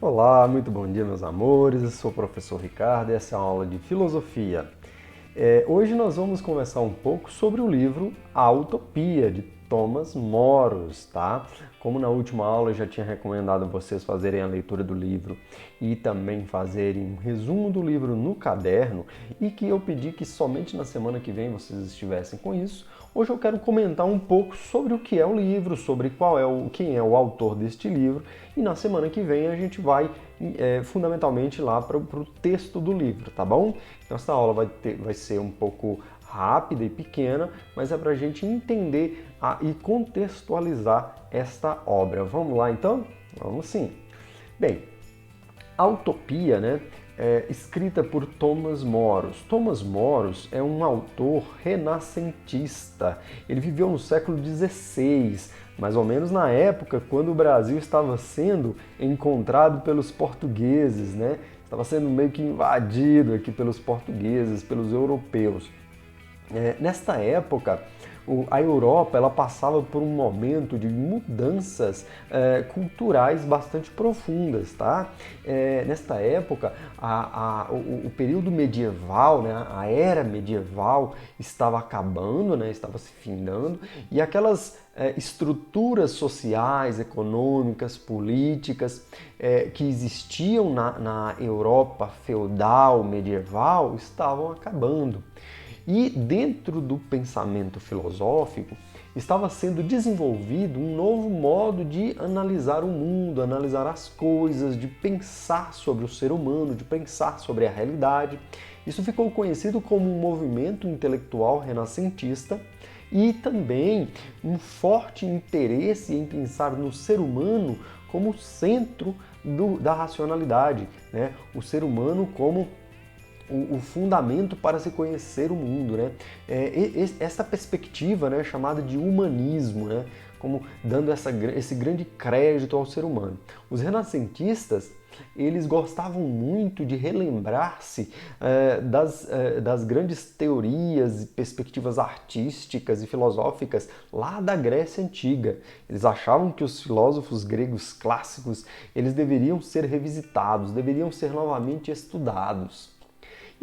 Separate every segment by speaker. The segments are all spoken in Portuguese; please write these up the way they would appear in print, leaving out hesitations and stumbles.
Speaker 1: Olá, muito bom dia, meus amores. Eu sou o professor Ricardo e essa é a aula de filosofia. Hoje nós vamos conversar um pouco sobre o livro A Utopia, de Thomas Moros, tá? Como na última aula eu já tinha recomendado a vocês fazerem a leitura do livro e também fazerem um resumo do livro no caderno e que eu pedi que somente na semana que vem vocês estivessem com isso, hoje eu quero comentar um pouco sobre o que é o livro, sobre quem é o autor deste livro e na semana que vem a gente vai fundamentalmente lá para o texto do livro, tá bom? Então essa aula vai ser um pouco rápida e pequena, mas é para a gente entender e contextualizar esta obra. Vamos lá então? Vamos sim. Bem, a Utopia, né, é escrita por Thomas Moros. Thomas Moros é um autor renascentista. Ele viveu no século XVI, mais ou menos na época quando o Brasil estava sendo encontrado pelos portugueses, né? Estava sendo meio que invadido aqui pelos portugueses, pelos europeus. Nesta época, a Europa ela passava por um momento de mudanças culturais bastante profundas, tá? Nesta época, o período medieval, né, a era medieval estava acabando, né, estava se findando, e aquelas estruturas sociais, econômicas, políticas que existiam na Europa feudal, medieval, estavam acabando. E dentro do pensamento filosófico estava sendo desenvolvido um novo modo de analisar o mundo, analisar as coisas, de pensar sobre o ser humano, de pensar sobre a realidade. Isso ficou conhecido como um movimento intelectual renascentista e também um forte interesse em pensar no ser humano como centro da racionalidade, né? O ser humano como o fundamento para se conhecer o mundo, né? Essa perspectiva, né, chamada de humanismo, né, como dando esse grande crédito ao ser humano. Os renascentistas, eles gostavam muito de relembrar-se das grandes teorias e perspectivas artísticas e filosóficas lá da Grécia Antiga. Eles achavam que os filósofos gregos clássicos, eles deveriam ser revisitados, deveriam ser novamente estudados.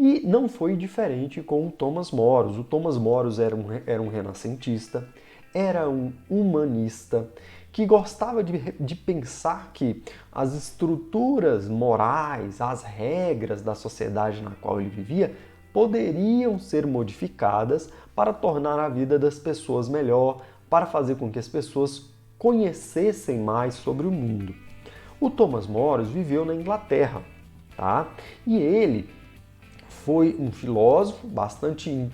Speaker 1: E não foi diferente com o Thomas Moros. O Thomas Moros era um renascentista, era um humanista, que gostava de pensar que as estruturas morais, as regras da sociedade na qual ele vivia, poderiam ser modificadas para tornar a vida das pessoas melhor, para fazer com que as pessoas conhecessem mais sobre o mundo. O Thomas Moros viveu na Inglaterra, tá? E ele foi um filósofo bastante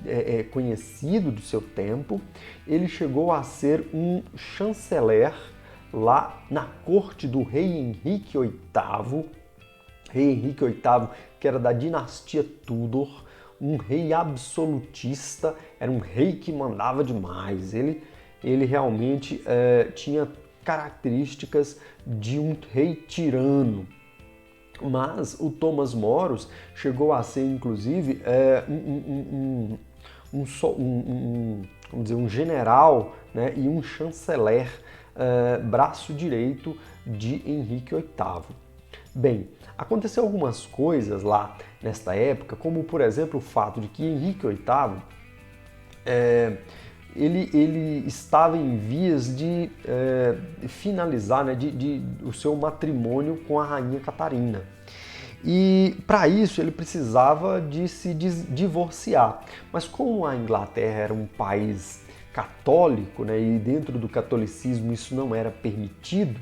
Speaker 1: conhecido do seu tempo. Ele chegou a ser um chanceler lá na corte do rei Henrique VIII. Rei Henrique VIII, que era da dinastia Tudor, um rei absolutista, era um rei que mandava demais. Ele realmente tinha características de um rei tirano. Mas o Thomas Moros chegou a ser, inclusive, um general, né, e um chanceler, braço direito de Henrique VIII. Bem, aconteceu algumas coisas lá nesta época, como por exemplo o fato de que Henrique VIII ele estava em vias de finalizar, né, o seu matrimônio com a rainha Catarina. E para isso ele precisava de se divorciar. Mas como a Inglaterra era um país católico, né, e dentro do catolicismo isso não era permitido,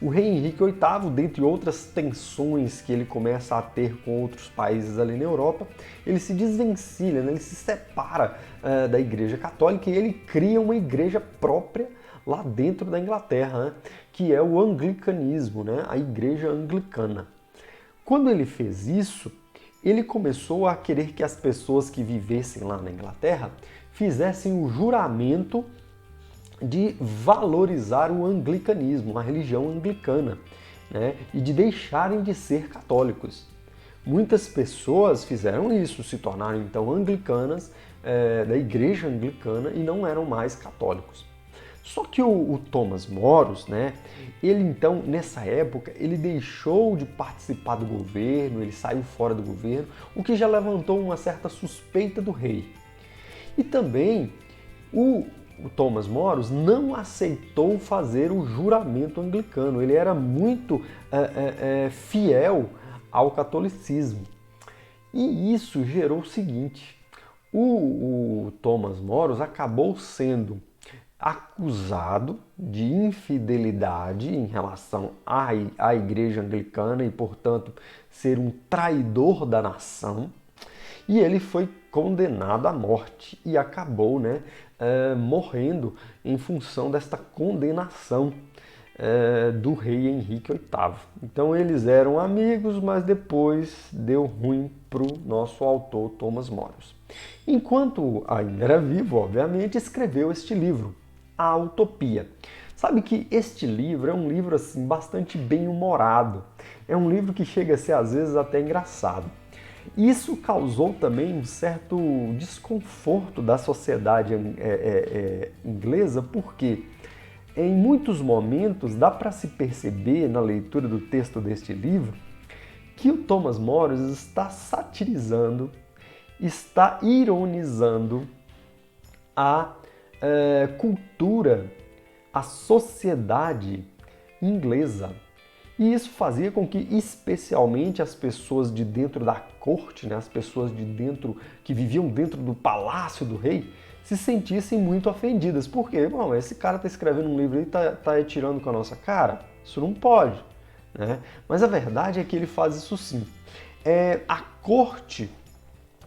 Speaker 1: o rei Henrique VIII, dentre outras tensões que ele começa a ter com outros países ali na Europa, ele se desvencilha, né? Ele se separa da Igreja Católica e ele cria uma igreja própria lá dentro da Inglaterra, né? Que é o anglicanismo, né? A Igreja Anglicana. Quando ele fez isso, ele começou a querer que as pessoas que vivessem lá na Inglaterra fizessem o juramento de valorizar o anglicanismo, a religião anglicana, né? E de deixarem de ser católicos. Muitas pessoas fizeram isso, se tornaram então anglicanas, da igreja anglicana e não eram mais católicos. Só que o Thomas Moros, né, ele então, nessa época, ele deixou de participar do governo, ele saiu fora do governo, o que já levantou uma certa suspeita do rei. E também o Thomas Moros não aceitou fazer o juramento anglicano, ele era muito fiel ao catolicismo. E isso gerou o seguinte, o Thomas Moros acabou sendo acusado de infidelidade em relação à Igreja Anglicana e, portanto, ser um traidor da nação. E ele foi condenado à morte e acabou, né, morrendo em função desta condenação do rei Henrique VIII. Então eles eram amigos, mas depois deu ruim para o nosso autor Thomas Moros. Enquanto ainda era vivo, obviamente, escreveu este livro, A Utopia. Sabe que este livro é um livro assim bastante bem-humorado. É um livro que chega a ser às vezes até engraçado. Isso causou também um certo desconforto da sociedade inglesa, porque em muitos momentos dá para se perceber na leitura do texto deste livro que o Thomas Moros está satirizando, está ironizando a cultura, a sociedade inglesa. E isso fazia com que, especialmente as pessoas de dentro da corte, né, as pessoas de dentro que viviam dentro do palácio do rei, se sentissem muito ofendidas. Por quê? Bom, esse cara está escrevendo um livro e está tirando com a nossa cara? Isso não pode. Né? Mas a verdade é que ele faz isso sim. A corte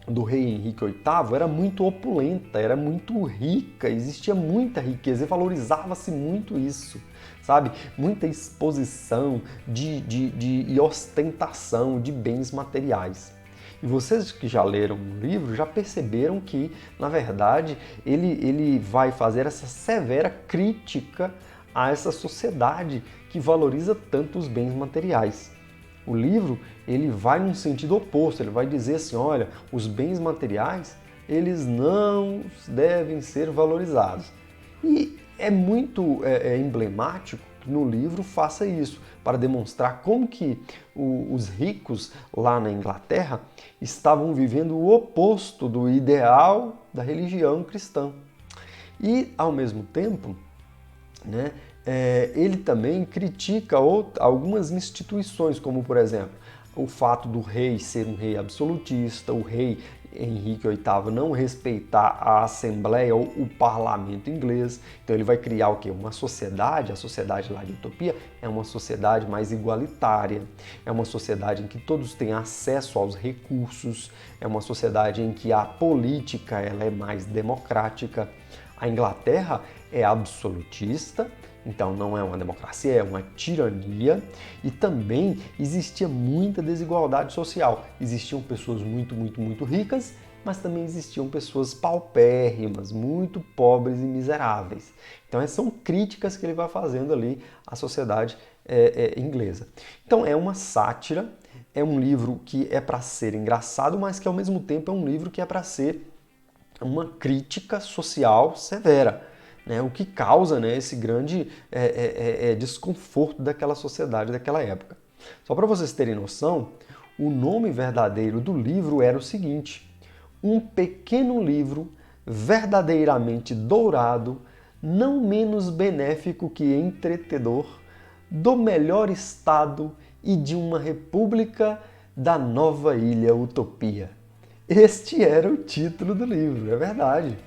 Speaker 1: do rei Henrique VIII era muito opulenta, era muito rica, existia muita riqueza e valorizava-se muito isso, sabe? Muita exposição e ostentação de bens materiais. E vocês que já leram o livro já perceberam que, na verdade, ele vai fazer essa severa crítica a essa sociedade que valoriza tanto os bens materiais. O livro ele vai num sentido oposto, ele vai dizer assim, olha, os bens materiais eles não devem ser valorizados. E é muito emblemático que no livro faça isso, para demonstrar como que os ricos lá na Inglaterra estavam vivendo o oposto do ideal da religião cristã. E, ao mesmo tempo, né, ele também critica algumas instituições, como, por exemplo, o fato do rei ser um rei absolutista, o rei Henrique VIII não respeitar a Assembleia ou o parlamento inglês. Então ele vai criar o quê? Uma sociedade, a sociedade lá de Utopia é uma sociedade mais igualitária, é uma sociedade em que todos têm acesso aos recursos, é uma sociedade em que a política ela é mais democrática. A Inglaterra é absolutista, então não é uma democracia, é uma tirania, e também existia muita desigualdade social. Existiam pessoas muito ricas, mas também existiam pessoas paupérrimas, muito pobres e miseráveis. Então essas são críticas que ele vai fazendo ali à sociedade inglesa. Então é uma sátira, é um livro que é para ser engraçado, mas que ao mesmo tempo é um livro que é para ser uma crítica social severa. Né, o que causa, né, esse grande desconforto daquela sociedade daquela época. Só para vocês terem noção, o nome verdadeiro do livro era o seguinte: Um pequeno livro verdadeiramente dourado, não menos benéfico que entretedor, do melhor estado e de uma república da nova ilha Utopia. Este era o título do livro, é verdade.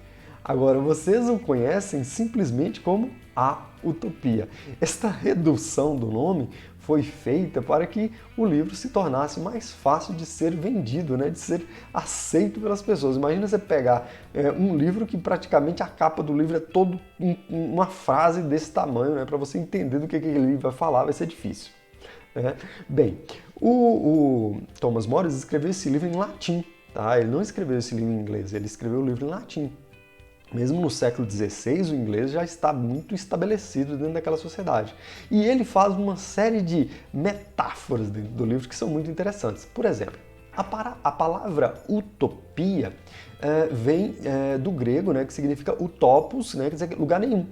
Speaker 1: Agora, vocês o conhecem simplesmente como A Utopia. Esta redução do nome foi feita para que o livro se tornasse mais fácil de ser vendido, né? De ser aceito pelas pessoas. Imagina você pegar um livro que praticamente a capa do livro é todo uma frase desse tamanho, né? Para você entender do que aquele livro vai falar, vai ser difícil. Bem, o Thomas Moros escreveu esse livro em latim. Tá? Ele não escreveu esse livro em inglês, ele escreveu o livro em latim. Mesmo no século XVI, o inglês já está muito estabelecido dentro daquela sociedade. E ele faz uma série de metáforas dentro do livro que são muito interessantes. Por exemplo, a palavra utopia vem do grego, né, que significa utopos, né, quer dizer lugar nenhum.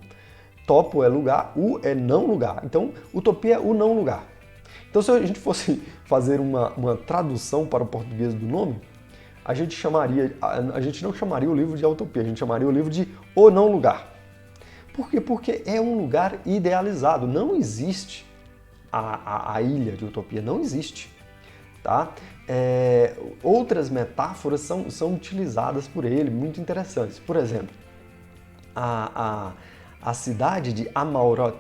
Speaker 1: Topo é lugar, u é não lugar. Então, utopia é o não lugar. Então, se a gente fosse fazer uma tradução para o português do nome, a gente não chamaria o livro de utopia, a gente chamaria o livro de O Não Lugar. Por quê? Porque é um lugar idealizado. Não existe a ilha de utopia, não existe. Tá? Outras metáforas são utilizadas por ele, muito interessantes. Por exemplo, a cidade de Amarot.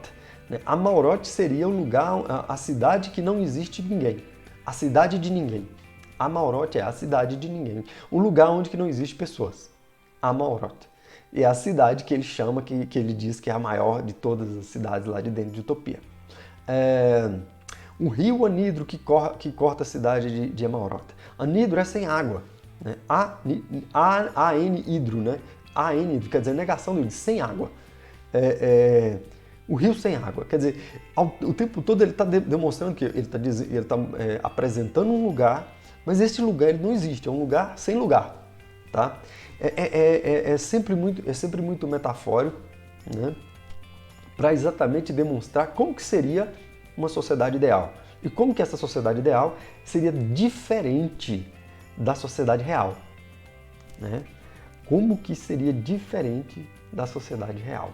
Speaker 1: Né? Amarot seria o lugar, a cidade que não existe ninguém. A cidade de ninguém. Amarot é a cidade de ninguém. O lugar onde que não existe pessoas. Amarot. E é a cidade que ele chama, que ele diz que é a maior de todas as cidades lá de dentro de Utopia. O rio Anidro que corta a cidade de Amarot. Anidro é sem água. Né? A-N-Hidro, né? A-N quer dizer negação do hidro, sem água. O rio sem água. Quer dizer, o tempo todo ele está demonstrando que ele está apresentando um lugar, mas este lugar ele não existe, é um lugar sem lugar. Tá? É sempre muito metafórico, né? Para exatamente demonstrar como que seria uma sociedade ideal. E como que essa sociedade ideal seria diferente da sociedade real. Né? Como que seria diferente da sociedade real.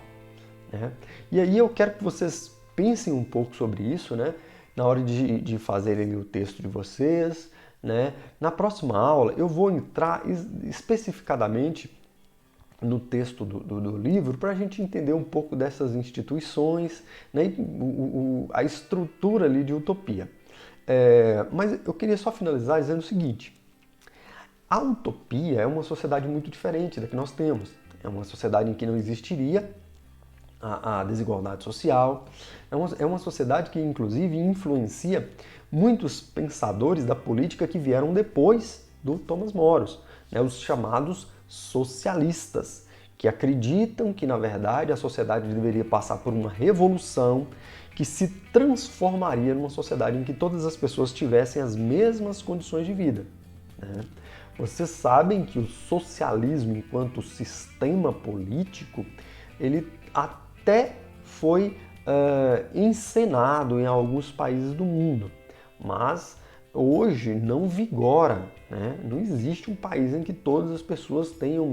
Speaker 1: Né? E aí eu quero que vocês pensem um pouco sobre isso, né? Na hora de fazerem o texto de vocês. Né? Na próxima aula eu vou entrar especificadamente no texto do livro para a gente entender um pouco dessas instituições, né? A estrutura ali de utopia. Mas eu queria só finalizar dizendo o seguinte: a utopia é uma sociedade muito diferente da que nós temos. É uma sociedade em que não existiria a desigualdade social. É uma sociedade que, inclusive, influencia muitos pensadores da política que vieram depois do Thomas More, né? Os chamados socialistas, que acreditam que, na verdade, a sociedade deveria passar por uma revolução que se transformaria numa sociedade em que todas as pessoas tivessem as mesmas condições de vida. Né? Vocês sabem que o socialismo, enquanto sistema político, ele até foi encenado em alguns países do mundo, mas hoje não vigora, né? Não existe um país em que todas as pessoas tenham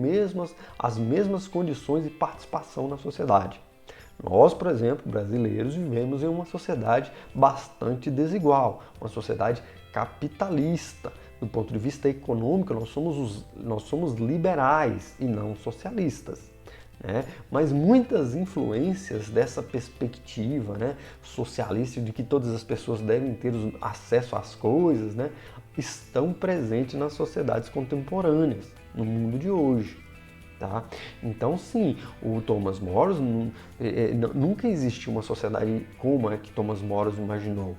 Speaker 1: as mesmas condições de participação na sociedade. Nós, por exemplo, brasileiros, vivemos em uma sociedade bastante desigual, uma sociedade capitalista. Do ponto de vista econômico, nós somos liberais e não socialistas. Né? Mas muitas influências dessa perspectiva, né, socialista de que todas as pessoas devem ter acesso às coisas, né, estão presentes nas sociedades contemporâneas, no mundo de hoje. Tá? Então, sim, o Thomas More nunca existiu uma sociedade como a que Thomas More imaginou,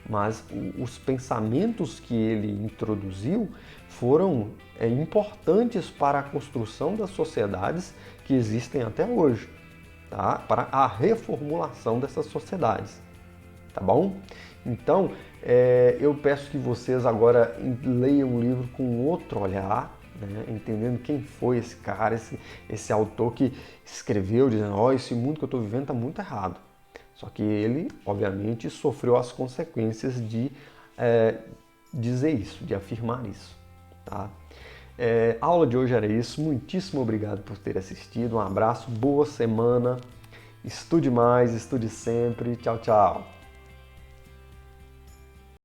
Speaker 1: mas os pensamentos que ele introduziu foram importantes para a construção das sociedades que existem até hoje, tá? Para a reformulação dessas sociedades, tá bom? Então, eu peço que vocês agora leiam o livro com outro olhar, né? Entendendo quem foi esse cara, esse autor que escreveu dizendo: esse mundo que eu estou vivendo está muito errado. Só que ele, obviamente, sofreu as consequências de dizer isso, de afirmar isso. Tá? A aula de hoje era isso. Muitíssimo obrigado por ter assistido. Um abraço, boa semana. Estude mais, estude sempre. Tchau, tchau.